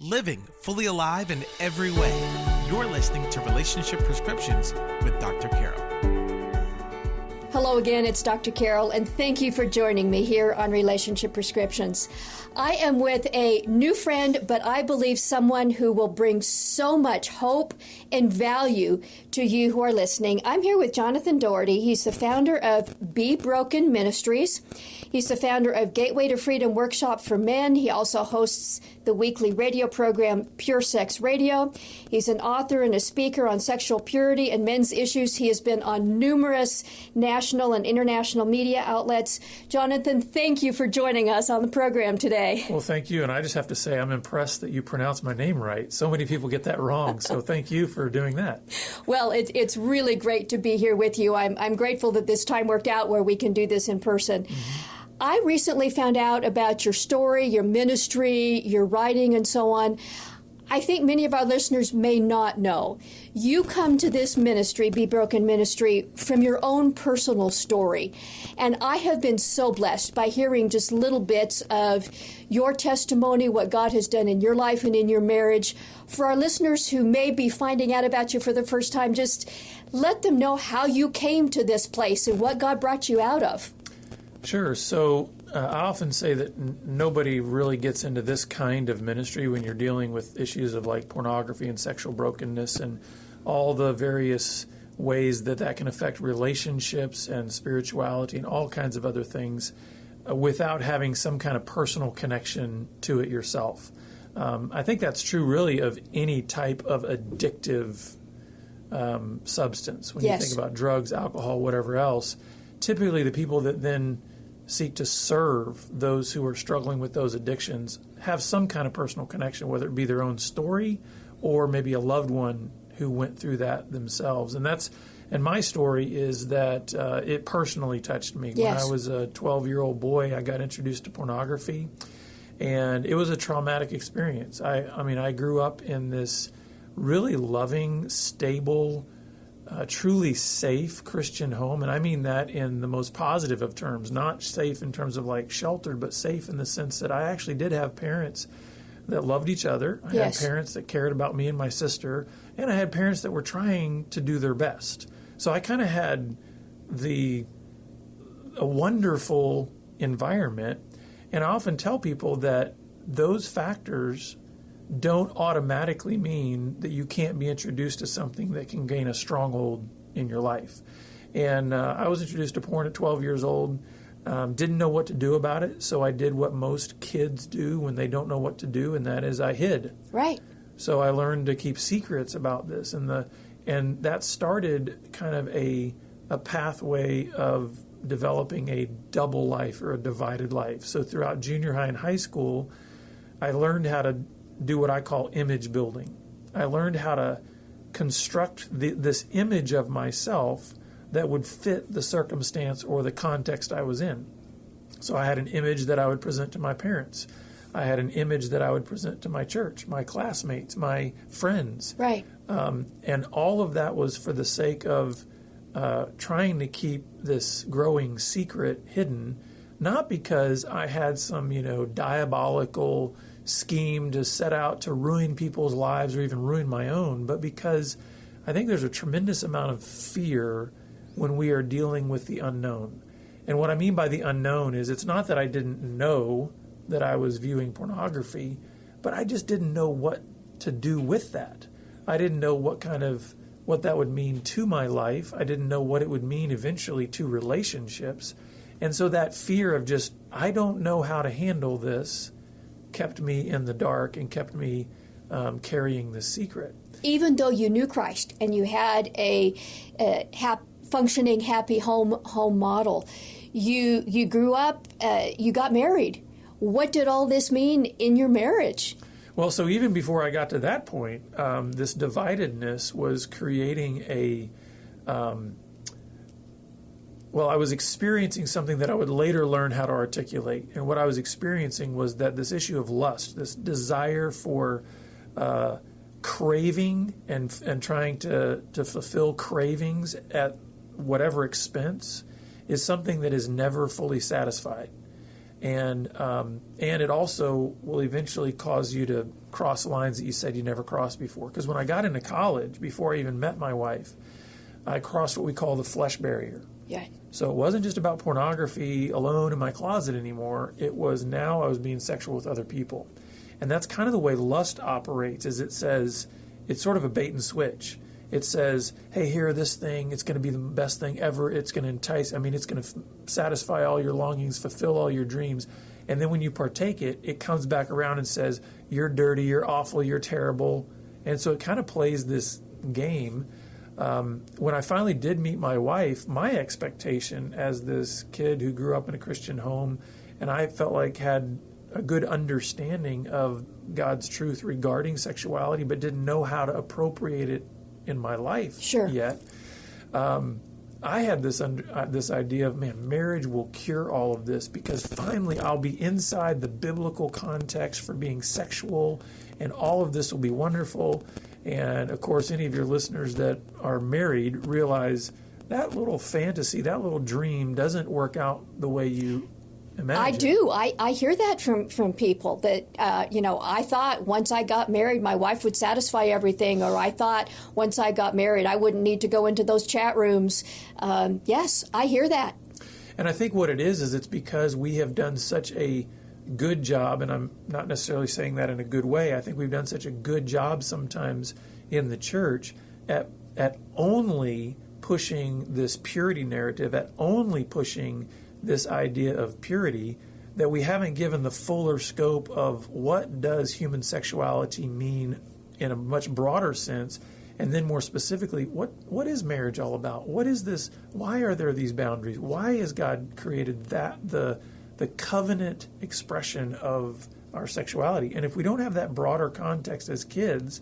Living fully alive in every way. You're listening to Relationship Prescriptions with Dr. Carol. Hello again, it's Dr. Carol, and thank you for joining me here on Relationship Prescriptions. I am with a new friend, but I believe someone who will bring so much hope and value to you who are listening. I'm here with Jonathan Daughtery. He's the founder of Be Broken Ministries. He's the founder of Gateway to Freedom Workshop for Men. He also hosts the weekly radio program Pure Sex Radio. He's an author and a speaker on sexual purity and men's issues. He has been on numerous national and international media outlets. Jonathan, thank you for joining us on the program today. Well, thank you. And I just have to say, I'm impressed that you pronounced my name right. So many people get that wrong. So thank you for doing that. Well, it's really great to be here with you. I'm grateful that this time worked out where we can do this in person. Mm-hmm. I recently found out about your story, your ministry, your writing, and so on. I think many of our listeners may not know. You come to this ministry, Be Broken Ministry, from your own personal story. And I have been so blessed by hearing just little bits of your testimony, what God has done in your life and in your marriage. For our listeners who may be finding out about you for the first time, just let them know how you came to this place and what God brought you out of. Sure. So I often say that nobody really gets into this kind of ministry when you're dealing with issues of like pornography and sexual brokenness and all the various ways that can affect relationships and spirituality and all kinds of other things without having some kind of personal connection to it yourself. I think that's true really of any type of addictive substance. When you think about drugs, alcohol, whatever else, typically the people that then seek to serve those who are struggling with those addictions have some kind of personal connection, whether it be their own story or maybe a loved one who went through that themselves. And my story is that it personally touched me. Yes. When I was a 12-year-old boy, I got introduced to pornography, and it was a traumatic experience. I grew up in this really loving, stable, truly safe Christian home, and I mean that in the most positive of terms, not safe in terms of like sheltered, but safe in the sense that I actually did have parents that loved each other. I had parents that cared about me and my sister, and I had parents that were trying to do their best. So I kind of had a wonderful environment, and I often tell people that those factors don't automatically mean that you can't be introduced to something that can gain a stronghold in your life. And I was introduced to porn at 12 years old, didn't know what to do about it, so I did what most kids do when they don't know what to do, and that is I hid. Right. So I learned to keep secrets about this, and that started kind of a pathway of developing a double life or a divided life. So throughout junior high and high school, I learned how to do what I call image building. I learned how to construct this image of myself that would fit the circumstance or the context I was in. So I had an image that I would present to my parents. I had an image that I would present to my church, my classmates, my friends. Right. And all of that was for the sake of trying to keep this growing secret hidden, not because I had some, diabolical scheme to set out to ruin people's lives or even ruin my own, but because I think there's a tremendous amount of fear when we are dealing with the unknown. And what I mean by the unknown is it's not that I didn't know that I was viewing pornography, but I just didn't know what to do with that. I didn't know what that would mean to my life. I didn't know what it would mean eventually to relationships. And so that fear of just, I don't know how to handle this, kept me in the dark and kept me carrying the secret. Even though you knew Christ and you had a functioning, happy home model, you grew up, you got married. What did all this mean in your marriage? Well, so even before I got to that point, this dividedness was creating I was experiencing something that I would later learn how to articulate. And what I was experiencing was that this issue of lust, this desire for craving and trying to fulfill cravings at whatever expense, is something that is never fully satisfied. And it also will eventually cause you to cross lines that you said you never crossed before. Because when I got into college, before I even met my wife, I crossed what we call the flesh barrier. Yeah. So it wasn't just about pornography alone in my closet anymore. It was now I was being sexual with other people. And that's kind of the way lust operates, is it says, it's sort of a bait and switch. It says, hey, here, this thing, it's going to be the best thing ever. It's going to entice, it's going to satisfy all your longings, fulfill all your dreams. And then when you partake it, it comes back around and says, you're dirty, you're awful, you're terrible. And so it kind of plays this game. When I finally did meet my wife, my expectation as this kid who grew up in a Christian home, and I felt like had a good understanding of God's truth regarding sexuality, but didn't know how to appropriate it in my life yet. I had this idea of, marriage will cure all of this, because finally I'll be inside the biblical context for being sexual, and all of this will be wonderful. And of course, any of your listeners that are married realize that little fantasy, that little dream doesn't work out the way you imagine. I do. I hear that from people that, I thought once I got married, my wife would satisfy everything, or I thought once I got married, I wouldn't need to go into those chat rooms. Yes, I hear that. And I think what it is it's because we have done such a good job, and I'm not necessarily saying that in a good way. I think we've done such a good job sometimes in the church at only pushing this purity narrative, at only pushing this idea of purity, that we haven't given the fuller scope of what does human sexuality mean in a much broader sense, and then more specifically, what is marriage all about? What is this? Why are there these boundaries? Why has God created that the covenant expression of our sexuality? And if we don't have that broader context as kids,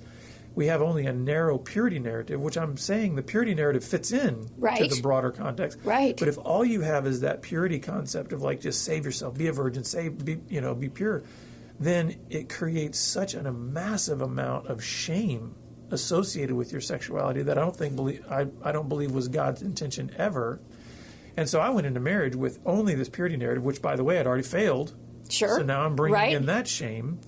we have only a narrow purity narrative, which I'm saying the purity narrative fits in to the broader context. Right. But if all you have is that purity concept of like, just save yourself, be a virgin, be pure, then it creates such a massive amount of shame associated with your sexuality that I don't believe was God's intention ever. And so I went into marriage with only this purity narrative, which, by the way, I'd already failed. Sure. So now I'm bringing in that shame.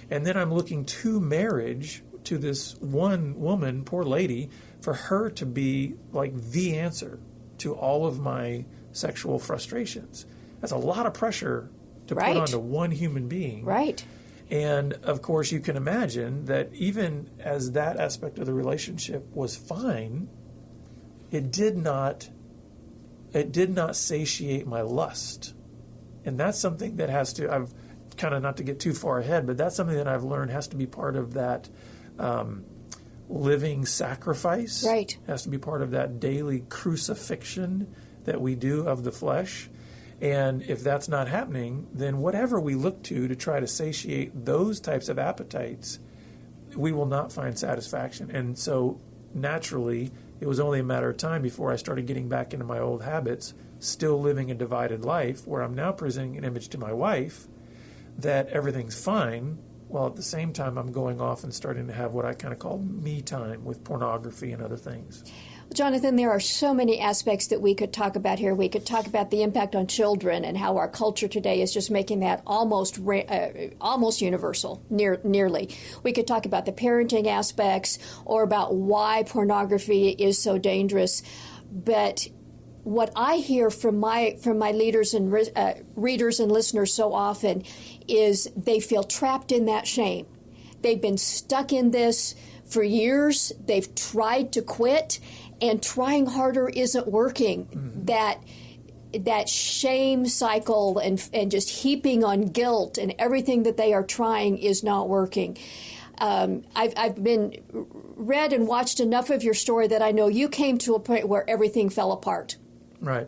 And then I'm looking to marriage, to this one woman, poor lady, for her to be like the answer to all of my sexual frustrations. That's a lot of pressure to put onto one human being. Right. And, of course, you can imagine that even as that aspect of the relationship was fine, it did not satiate my lust. And that's something that I've kind of, not to get too far ahead, but that's something that I've learned has to be part of that living sacrifice. Right. Has to be part of that daily crucifixion that we do of the flesh. And if that's not happening, then whatever we look to try to satiate those types of appetites, we will not find satisfaction. And so naturally, it was only a matter of time before I started getting back into my old habits, still living a divided life, where I'm now presenting an image to my wife that everything's fine, while at the same time I'm going off and starting to have what I kind of call me time with pornography and other things. Jonathan, there are so many aspects that we could talk about here. We could talk about the impact on children and how our culture today is just making that almost universal, nearly. We could talk about the parenting aspects or about why pornography is so dangerous. But what I hear from my leaders and readers and listeners so often is they feel trapped in that shame. They've been stuck in this for years. They've tried to quit, and trying harder isn't working. Mm-hmm. That shame cycle and just heaping on guilt and everything that they are trying is not working. I've been read and watched enough of your story that I know you came to a point where everything fell apart. Right.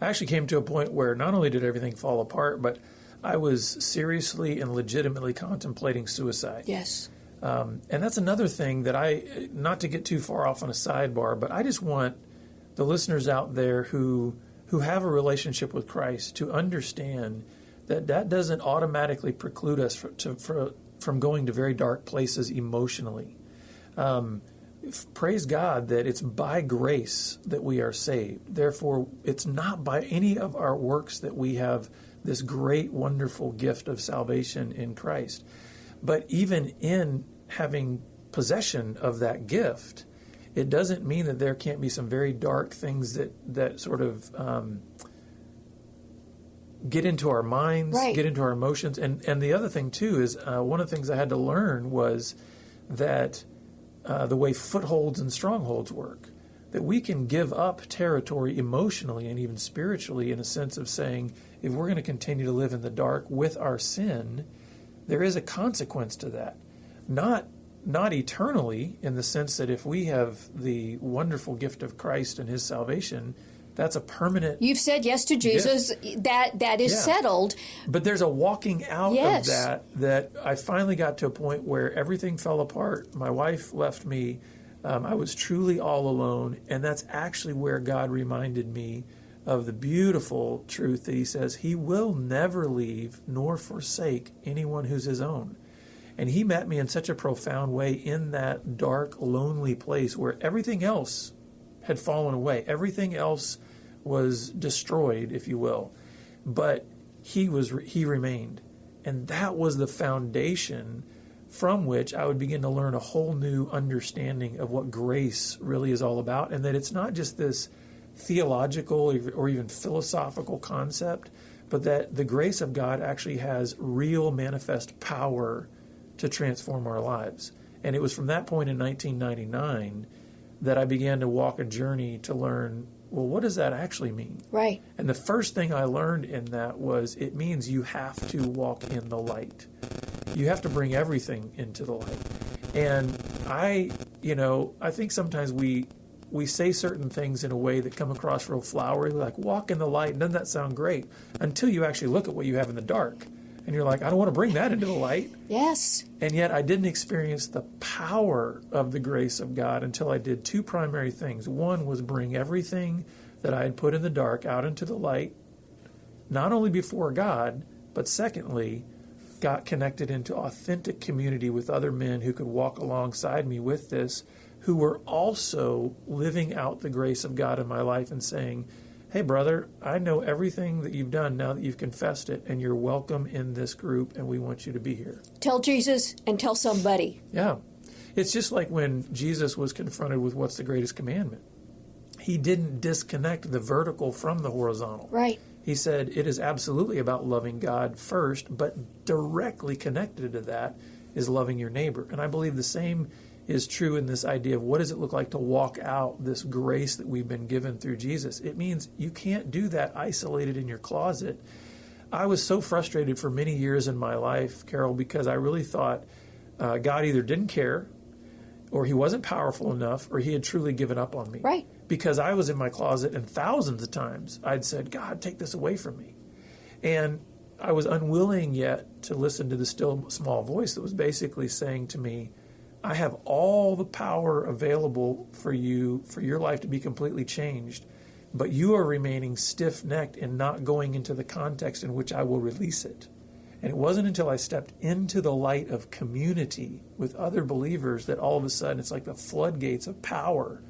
I actually came to a point where not only did everything fall apart, but I was seriously and legitimately contemplating suicide. Yes. And that's another thing that not to get too far off on a sidebar, but I just want the listeners out there who have a relationship with Christ to understand that doesn't automatically preclude us from going to very dark places emotionally. Praise God that it's by grace that we are saved. Therefore, it's not by any of our works that we have this great, wonderful gift of salvation in Christ. But even in having possession of that gift, it doesn't mean that there can't be some very dark things that sort of get into our minds, right. get into our emotions. And the other thing, too, is one of the things I had to learn was that the way footholds and strongholds work, that we can give up territory emotionally and even spiritually in a sense of saying, if we're going to continue to live in the dark with our sin, there is a consequence to that. Not eternally, in the sense that if we have the wonderful gift of Christ and his salvation, that's a permanent... You've said yes to Jesus. Gift. That is settled. But there's a walking out yes. of that I finally got to a point where everything fell apart. My wife left me. I was truly all alone. And that's actually where God reminded me of the beautiful truth that he says he will never leave nor forsake anyone who's his own. And he met me in such a profound way in that dark, lonely place where everything else had fallen away. Everything else was destroyed, if you will. But he remained. And that was the foundation from which I would begin to learn a whole new understanding of what grace really is all about, and that it's not just this theological or even philosophical concept, but that the grace of God actually has real manifest power to transform our lives. And it was from that point in 1999 that I began to walk a journey to learn, well, what does that actually mean? Right. And the first thing I learned in that was it means you have to walk in the light. You have to bring everything into the light. And I think sometimes we say certain things in a way that come across real flowery, like walk in the light. Doesn't that sound great? Until you actually look at what you have in the dark. And you're like, I don't want to bring that into the light. Yes. And yet I didn't experience the power of the grace of God until I did two primary things. One was bring everything that I had put in the dark out into the light, not only before God, but secondly, got connected into authentic community with other men who could walk alongside me with this, who were also living out the grace of God in my life and saying, hey, brother, I know everything that you've done now that you've confessed it, and you're welcome in this group, and we want you to be here. Tell Jesus and tell somebody. Yeah. It's just like when Jesus was confronted with what's the greatest commandment. He didn't disconnect the vertical from the horizontal. Right. He said it is absolutely about loving God first, but directly connected to that is loving your neighbor. And I believe the same is true in this idea of what does it look like to walk out this grace that we've been given through Jesus. It means you can't do that isolated in your closet. I was so frustrated for many years in my life, Carol, because I really thought God either didn't care, or he wasn't powerful enough, or he had truly given up on me. Right. Because I was in my closet, and thousands of times I'd said, God, take this away from me. And I was unwilling yet to listen to the still small voice that was basically saying to me, I have all the power available for you, for your life to be completely changed, but you are remaining stiff-necked and not going into the context in which I will release it. And it wasn't until I stepped into the light of community with other believers that all of a sudden it's like the floodgates of power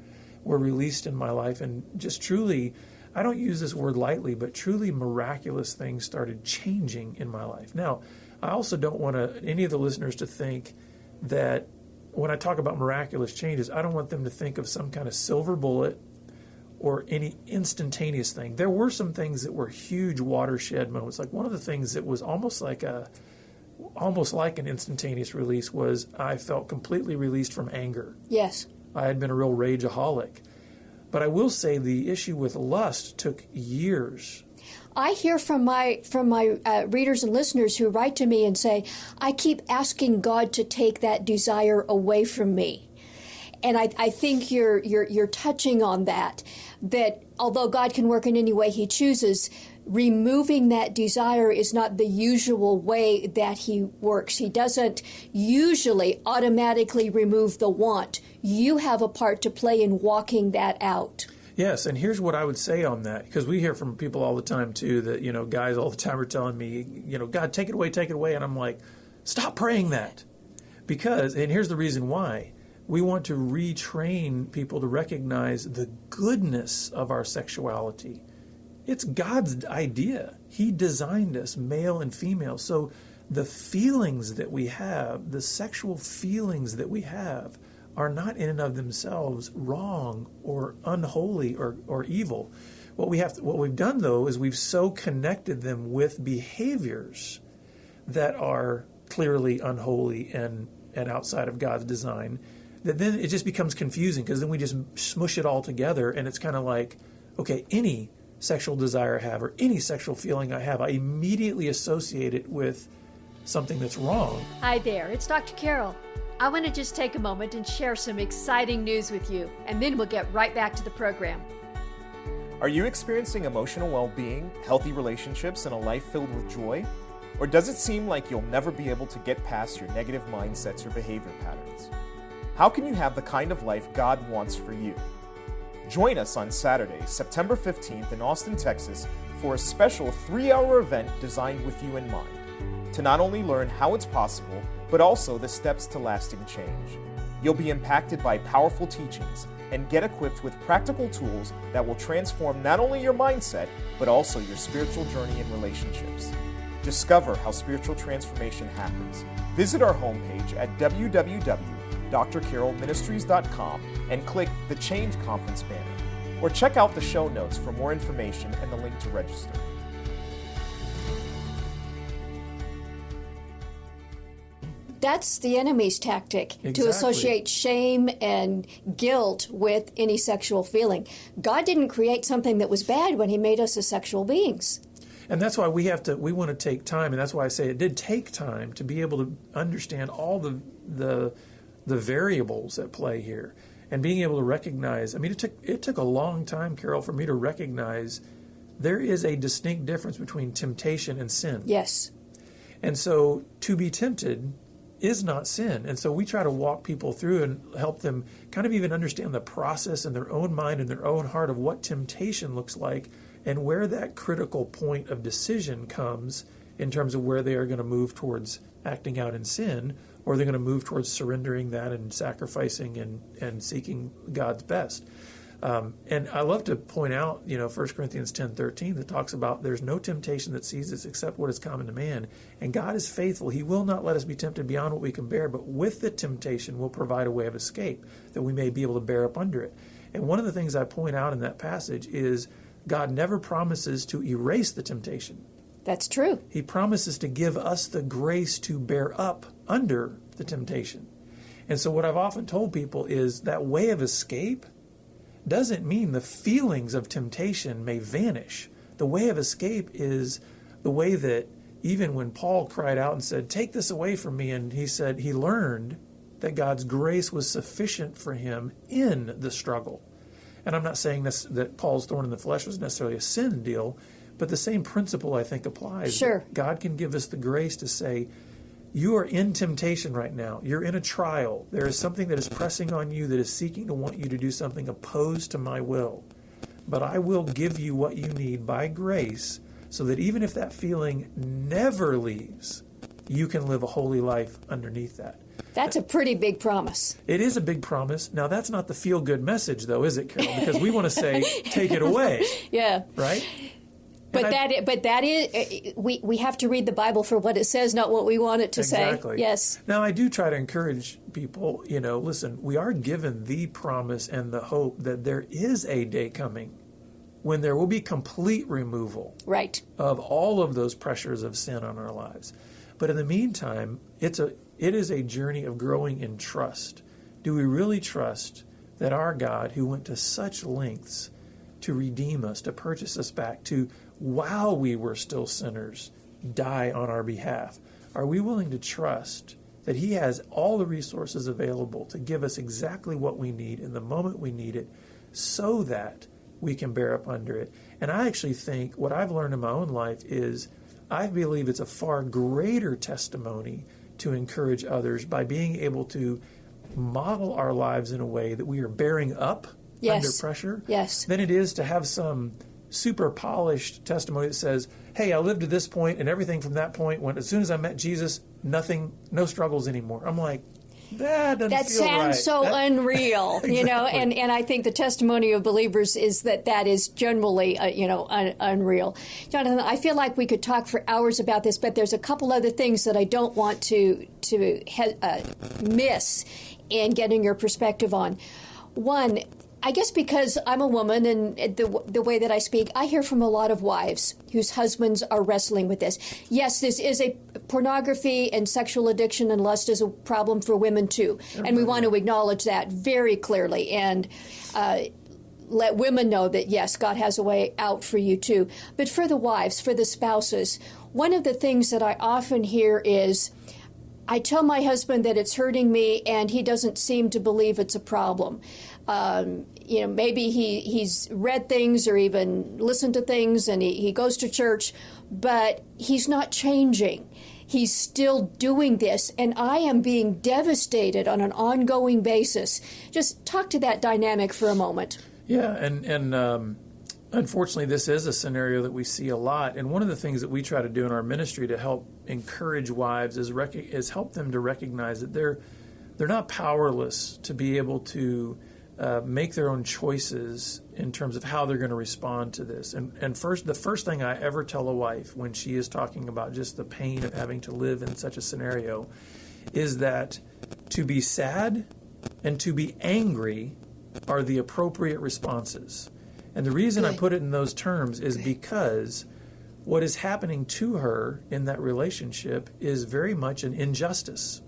were released in my life. And just truly, I don't use this word lightly, but truly miraculous things started changing in my life. Now, I also don't want any of the listeners to think that when I talk about miraculous changes, I don't want them to think of some kind of silver bullet or any instantaneous thing. There were some things that were huge watershed moments. Like one of the things that was almost like an instantaneous release was I felt completely released from anger. Yes. I had been a real rageaholic. But I will say the issue with lust took years. I hear from my readers and listeners who write to me and say, I keep asking God to take that desire away from me. And I think you're touching on that although God can work in any way he chooses, removing that desire is not the usual way that he works. He doesn't usually automatically remove the want. You have a part to play in walking that out. Yes, and here's what I would say on that, because we hear from people all the time, too, that, guys all the time are telling me, God, take it away, and I'm like, stop praying that. Because, and here's the reason why, we want to retrain people to recognize the goodness of our sexuality It's God's idea. He designed us, male and female. So the feelings that we have, the sexual feelings that we have, are not in and of themselves wrong or unholy or evil. What we've done, though, is we've so connected them with behaviors that are clearly unholy and outside of God's design, that then it just becomes confusing, because then we just smush it all together, and it's kind of like, okay, any sexual desire I have or any sexual feeling I have, I immediately associate it with something that's wrong. Hi there, it's Dr. Carol. I want to just take a moment and share some exciting news with you, and then we'll get right back to the program. Are you experiencing emotional well-being, healthy relationships, and a life filled with joy? Or does it seem like you'll never be able to get past your negative mindsets or behavior patterns? How can you have the kind of life God wants for you? Join us on Saturday, September 15th in Austin, Texas, for a special 3-hour event designed with you in mind, to not only learn how it's possible, but also the steps to lasting change. You'll be impacted by powerful teachings and get equipped with practical tools that will transform not only your mindset, but also your spiritual journey and relationships. Discover how spiritual transformation happens. Visit our homepage at www.drcarolministries.com and click the Change Conference banner, or check out the show notes for more information and the link to register. That's the enemy's tactic, Exactly. to associate shame and guilt with any sexual feeling. God didn't create something that was bad when he made us as sexual beings. And that's why we want to take time, and that's why I say it did take time to be able to understand all the variables at play here, and being able to recognize. I mean, it took a long time, Carol, for me to recognize there is a distinct difference between temptation and sin. Yes. And so to be tempted is not sin. And so we try to walk people through and help them kind of even understand the process in their own mind and their own heart of what temptation looks like, and where that critical point of decision comes in terms of where they are going to move towards acting out in sin, or they're going to move towards surrendering that and sacrificing and seeking God's best. And I love to point out, 1 Corinthians 10:13 that talks about there's no temptation that seizes except what is common to man. And God is faithful. He will not let us be tempted beyond what we can bear, but with the temptation will provide a way of escape that we may be able to bear up under it. And one of the things I point out in that passage is God never promises to erase the temptation. That's true. He promises to give us the grace to bear up under the temptation. And so what I've often told people is that way of escape doesn't mean the feelings of temptation may vanish. The way of escape is the way that even when Paul cried out and said, "Take this away from me," and he said he learned that God's grace was sufficient for him in the struggle. And I'm not saying that Paul's thorn in the flesh was necessarily a sin deal, but the same principle, I think, applies. Sure. God can give us the grace to say, you are in temptation right now. You're in a trial. There is something that is pressing on you that is seeking to want you to do something opposed to my will. But I will give you what you need by grace, so that even if that feeling never leaves, you can live a holy life underneath that. That's a pretty big promise. It is a big promise. Now, that's not the feel-good message, though, is it, Carol? Because we want to say, take it away. Yeah. Right? But that is, we have to read the Bible for what it says, not what we want it to Exactly. say. Yes. Now, I do try to encourage people, listen, we are given the promise and the hope that there is a day coming when there will be complete removal Right. of all of those pressures of sin on our lives. But in the meantime, it is a journey of growing in trust. Do we really trust that our God, who went to such lengths to redeem us, to purchase us back, to, while we were still sinners, die on our behalf, are we willing to trust that he has all the resources available to give us exactly what we need in the moment we need it, so that we can bear up under it? And I actually think what I've learned in my own life is I believe it's a far greater testimony to encourage others by being able to model our lives in a way that we are bearing up under pressure, than it is to have some super polished testimony that says, hey, I lived to this point and everything from that point, when as soon as I met Jesus, no struggles anymore. I'm like, That sounds so unreal, you know, and I think the testimony of believers is that is generally, unreal. Jonathan, I feel like we could talk for hours about this, but there's a couple other things that I don't want to miss in getting your perspective on. One, I guess because I'm a woman and the way that I speak, I hear from a lot of wives whose husbands are wrestling with this. Yes, this is a pornography and sexual addiction and lust is a problem for women too. And we want to acknowledge that very clearly and let women know that, yes, God has a way out for you too. But for the wives, for the spouses, one of the things that I often hear is, I tell my husband that it's hurting me and he doesn't seem to believe it's a problem. Maybe he's read things or even listened to things and he goes to church, but he's not changing. He's still doing this, and I am being devastated on an ongoing basis. Just talk to that dynamic for a moment. Yeah, and unfortunately, this is a scenario that we see a lot. And one of the things that we try to do in our ministry to help encourage wives is help them to recognize that they're not powerless to be able to make their own choices in terms of how they're going to respond to this. And the first thing I ever tell a wife when she is talking about just the pain of having to live in such a scenario is that to be sad and to be angry are the appropriate responses. And the reason I put it in those terms is because what is happening to her in that relationship is very much an injustice.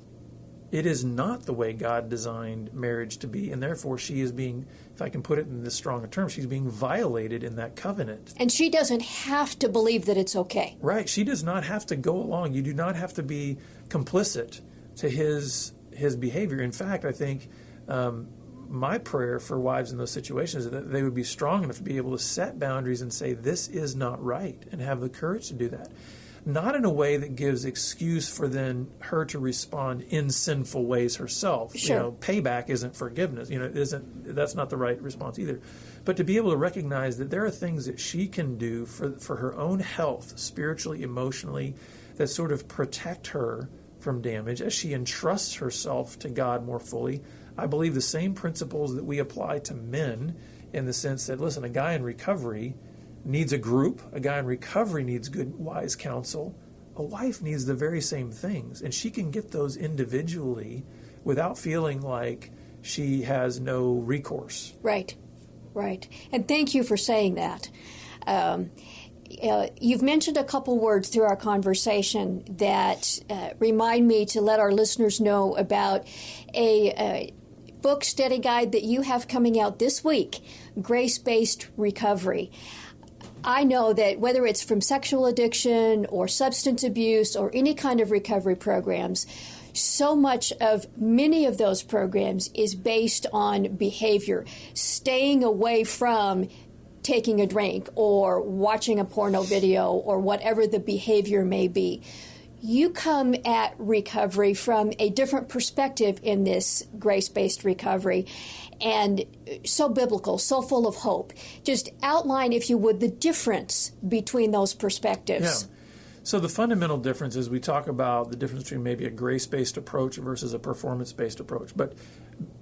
It is not the way God designed marriage to be, and therefore she is being, if I can put it in this stronger term, she's being violated in that covenant. And she doesn't have to believe that it's okay. Right. She does not have to go along. You do not have to be complicit to his behavior. In fact, I think my prayer for wives in those situations is that they would be strong enough to be able to set boundaries and say, this is not right, and have the courage to do that. Not in a way that gives excuse for then her to respond in sinful ways herself. Sure. Payback isn't forgiveness. That's not the right response either. But to be able to recognize that there are things that she can do for her own health, spiritually, emotionally, that sort of protect her from damage as she entrusts herself to God more fully. I believe the same principles that we apply to men in the sense that, listen, a guy in recovery needs a group. A guy in recovery needs good, wise counsel. A wife needs the very same things, and she can get those individually without feeling like she has no recourse. Right. And thank you for saying that. You've mentioned a couple words through our conversation that remind me to let our listeners know about a book study guide that you have coming out this week, Gracebased Recovery. I know that whether it's from sexual addiction or substance abuse or any kind of recovery programs, so much of many of those programs is based on behavior, staying away from taking a drink or watching a porno video or whatever the behavior may be. You come at recovery from a different perspective in this grace-based recovery, and so biblical, so full of hope. Just outline, if you would, the difference between those perspectives. Yeah. So the fundamental difference is we talk about the difference between maybe a grace-based approach versus a performance-based approach. But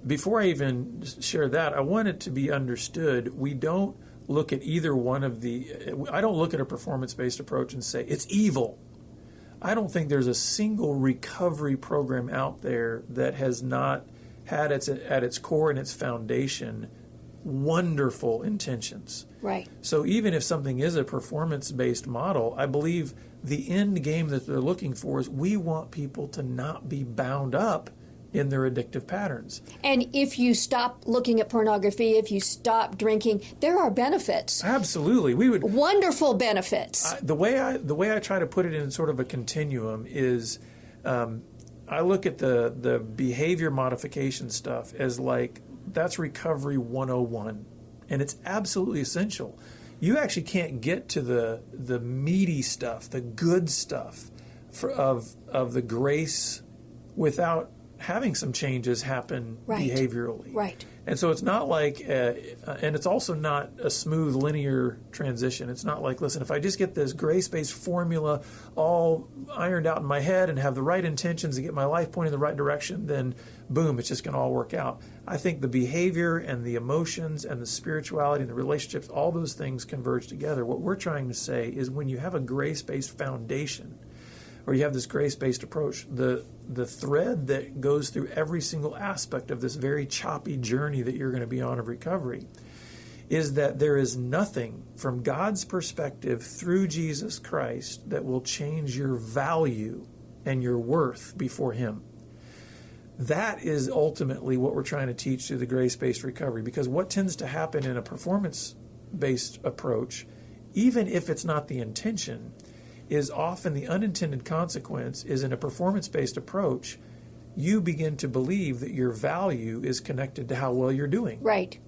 before I even share that, I want it to be understood, we don't look at either one of I don't look at a performance-based approach and say, it's evil. I don't think there's a single recovery program out there that has not had at its core and its foundation wonderful intentions. Right. So even if something is a performance-based model, I believe the end game that they're looking for is we want people to not be bound up in their addictive patterns. And if you stop looking at pornography, if you stop drinking, there are benefits. Absolutely. Wonderful benefits. The way I try to put it in sort of a continuum is I look at the behavior modification stuff as like that's recovery 101, and it's absolutely essential. You actually can't get to the meaty stuff, the good stuff of the grace without having some changes happen behaviorally. Right. And so it's not like, and it's also not a smooth linear transition. It's not like, listen, if I just get this grace-based formula all ironed out in my head and have the right intentions to get my life pointing in the right direction, then boom, it's just going to all work out. I think the behavior and the emotions and the spirituality and the relationships, all those things converge together. What we're trying to say is when you have a grace-based foundation, or you have this grace-based approach, the thread that goes through every single aspect of this very choppy journey that you're going to be on of recovery is that there is nothing from God's perspective through Jesus Christ that will change your value and your worth before Him. That is ultimately what we're trying to teach through the grace-based recovery, because what tends to happen in a performance-based approach, even if it's not the intention, is often the unintended consequence is in a performance-based approach, you begin to believe that your value is connected to how well you're doing. Right.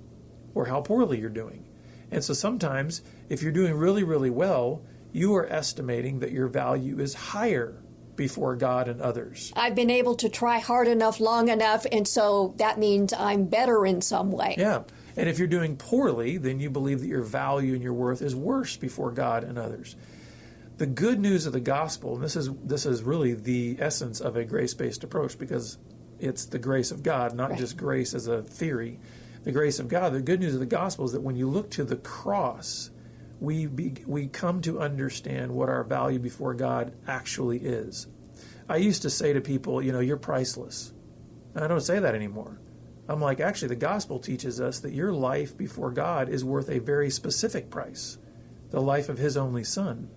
Or how poorly you're doing. And so sometimes, if you're doing really, really well, you are estimating that your value is higher before God and others. I've been able to try hard enough, long enough, and so that means I'm better in some way. Yeah. And if you're doing poorly, then you believe that your value and your worth is worse before God and others. The good news of the gospel, and this is really the essence of a grace-based approach, because it's the grace of God, not just grace as a theory. The grace of God, the good news of the gospel is that when you look to the cross, we come to understand what our value before God actually is. I used to say to people, you're priceless. I don't say that anymore. I'm like, actually, the gospel teaches us that your life before God is worth a very specific price, the life of His only Son.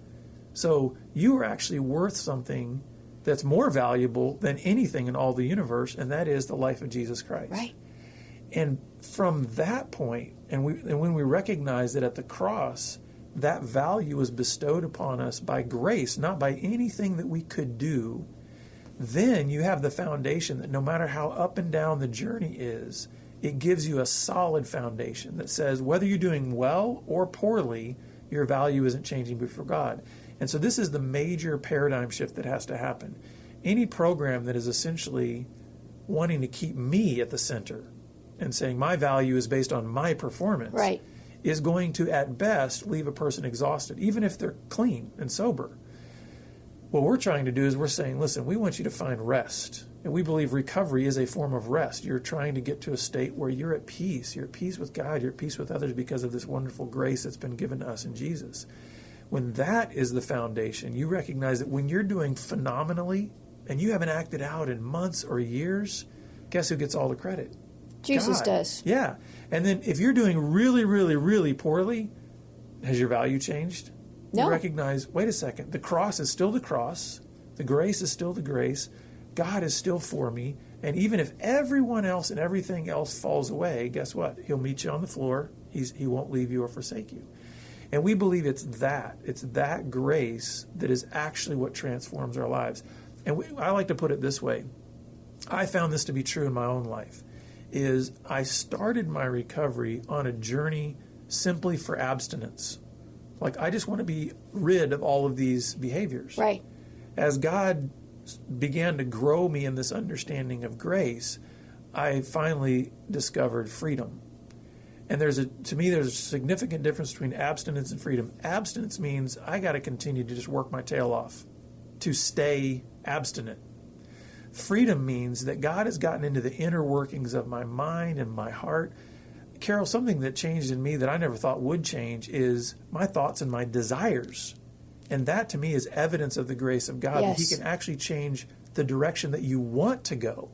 So you are actually worth something that's more valuable than anything in all the universe, and that is the life of Jesus Christ. Right. And from that point, and when we recognize that at the cross, that value was bestowed upon us by grace, not by anything that we could do, then you have the foundation that no matter how up and down the journey is, it gives you a solid foundation that says whether you're doing well or poorly, your value isn't changing before God. And so this is the major paradigm shift that has to happen. Any program that is essentially wanting to keep me at the center and saying my value is based on my performance is going to, at best, leave a person exhausted, even if they're clean and sober. What we're trying to do is we're saying, listen, we want you to find rest. And we believe recovery is a form of rest. You're trying to get to a state where you're at peace. You're at peace with God. You're at peace with others because of this wonderful grace that's been given to us in Jesus. When that is the foundation, you recognize that when you're doing phenomenally and you haven't acted out in months or years, guess who gets all the credit? Jesus God. does. Yeah. And then if you're doing really, really, really poorly, has your value changed? No. You recognize, wait a second, the cross is still the cross. The grace is still the grace. God is still for me. And even if everyone else and everything else falls away, guess what? He'll meet you on the floor. He won't leave you or forsake you. And we believe it's that grace that is actually what transforms our lives. And I like to put it this way. I found this to be true in my own life, is I started my recovery on a journey simply for abstinence. Like, I just want to be rid of all of these behaviors. Right. As God began to grow me in this understanding of grace, I finally discovered freedom. And to me, there's a significant difference between abstinence and freedom. Abstinence means I got to continue to just work my tail off to stay abstinent. Freedom means that God has gotten into the inner workings of my mind and my heart. Carol, something that changed in me that I never thought would change is my thoughts and my desires. And that, to me, is evidence of the grace of God, that He can actually change the direction that you want to go,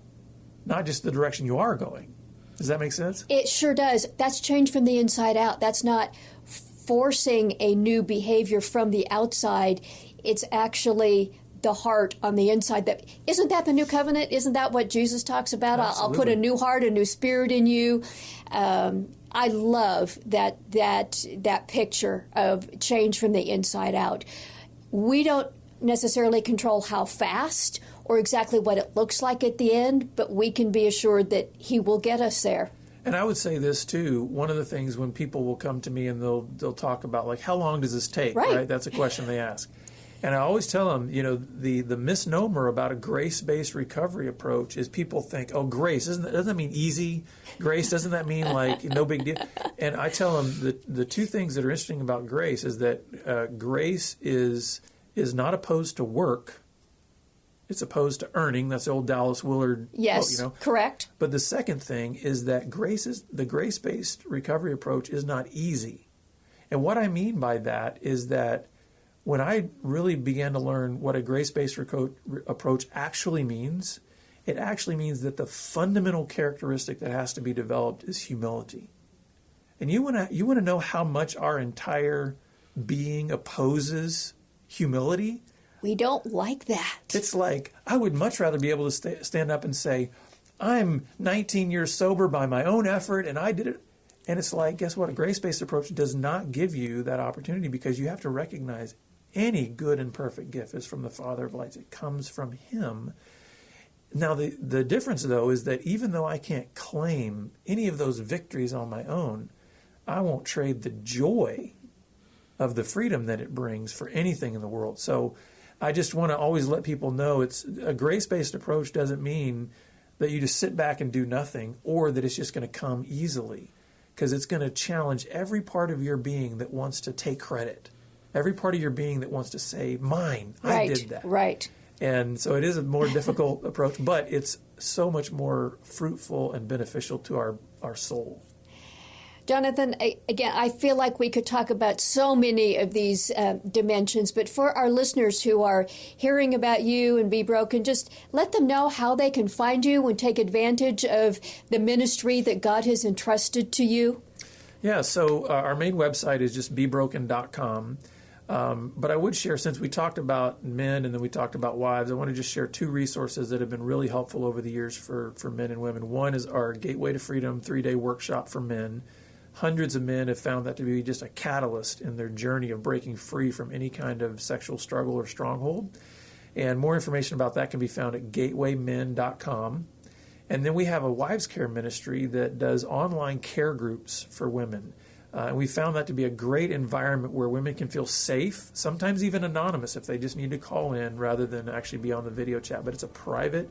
not just the direction you are going. Does that make sense? It sure does. That's change from the inside out. That's not forcing a new behavior from the outside. It's actually the heart on the inside. Isn't that the new covenant? Isn't that what Jesus talks about? I'll put a new heart, a new spirit in you. I love that picture of change from the inside out. We don't necessarily control how fast or exactly what it looks like at the end, but we can be assured that He will get us there. And I would say this too. One of the things when people will come to me and they'll talk about, like, how long does this take? Right? That's a question they ask. And I always tell them, the misnomer about a grace-based recovery approach is people think, oh, grace, doesn't that mean easy? Grace, doesn't that mean like no big deal? And I tell them the two things that are interesting about grace is that grace is not opposed to work. It's opposed to earning. That's the old Dallas Willard Yes, quote, correct. But the second thing is that the grace-based recovery approach is not easy. And what I mean by that is that when I really began to learn what a grace-based approach actually means, it actually means that the fundamental characteristic that has to be developed is humility. And you want to know how much our entire being opposes humility? We don't like that. It's like, I would much rather be able to stand up and say, I'm 19 years sober by my own effort, and I did it. And it's like, guess what? A grace-based approach does not give you that opportunity, because you have to recognize any good and perfect gift is from the Father of lights. It comes from Him. Now, the difference, though, is that even though I can't claim any of those victories on my own, I won't trade the joy of the freedom that it brings for anything in the world. So I just want to always let people know it's a grace-based approach doesn't mean that you just sit back and do nothing, or that it's just going to come easily, because it's going to challenge every part of your being that wants to take credit. Every part of your being that wants to say, mine, I did that. Right. And so it is a more difficult approach, but it's so much more fruitful and beneficial to our soul. Jonathan, again, I feel like we could talk about so many of these dimensions, but for our listeners who are hearing about you and Be Broken, just let them know how they can find you and take advantage of the ministry that God has entrusted to you. Yeah, so our main website is just bebroken.com. But I would share, since we talked about men and then we talked about wives, I want to just share two resources that have been really helpful over the years for men and women. One is our Gateway to Freedom 3-day workshop for men. Hundreds of men have found that to be just a catalyst in their journey of breaking free from any kind of sexual struggle or stronghold. And more information about that can be found at gatewaymen.com. And then we have a wives care ministry that does online care groups for women. And we found that to be a great environment where women can feel safe, sometimes even anonymous if they just need to call in rather than actually be on the video chat. But it's a private,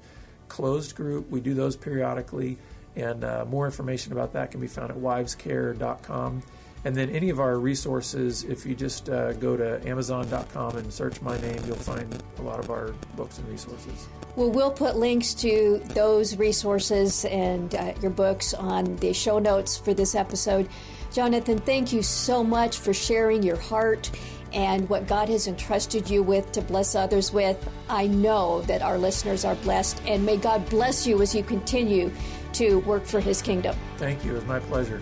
closed group. We do those periodically. And more information about that can be found at wivescare.com. And then any of our resources, if you just go to Amazon.com and search my name, you'll find a lot of our books and resources. Well, we'll put links to those resources and your books on the show notes for this episode. Jonathan, thank you so much for sharing your heart and what God has entrusted you with to bless others with. I know that our listeners are blessed, and may God bless you as you continue to work for His kingdom. Thank you. It was my pleasure.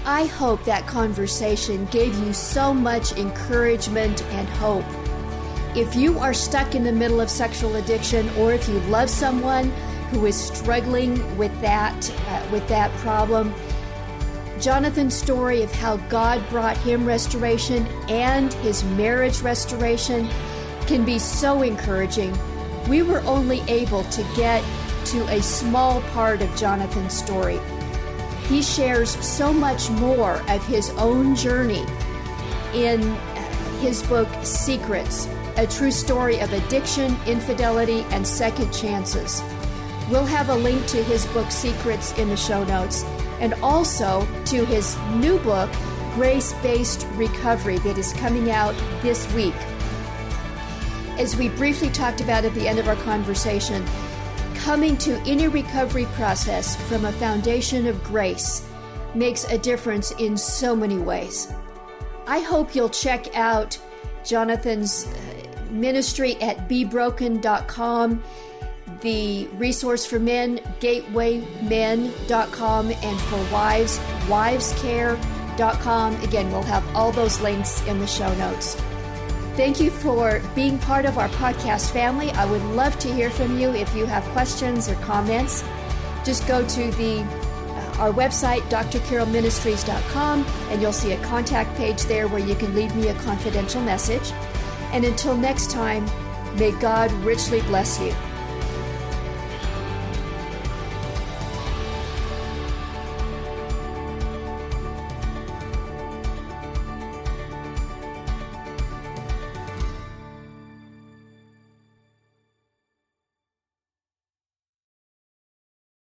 I hope that conversation gave you so much encouragement and hope. If you are stuck in the middle of sexual addiction, or if you love someone who is struggling with that problem, Jonathan's story of how God brought him restoration and his marriage restoration can be so encouraging. We were only able to get to a small part of Jonathan's story. He shares so much more of his own journey in his book, Secrets, a true story of addiction, infidelity, and second chances. We'll have a link to his book, Secrets, in the show notes, and also to his new book, Gracebased Recovery, that is coming out this week. As we briefly talked about at the end of our conversation, coming to any recovery process from a foundation of grace makes a difference in so many ways. I hope you'll check out Jonathan's ministry at bebroken.com, the resource for men, gatewaymen.com, and for wives, wivescare.com. Again, we'll have all those links in the show notes. Thank you for being part of our podcast family. I would love to hear from you if you have questions or comments. Just go to our website, drcarolministries.com, and you'll see a contact page there where you can leave me a confidential message. And until next time, may God richly bless you.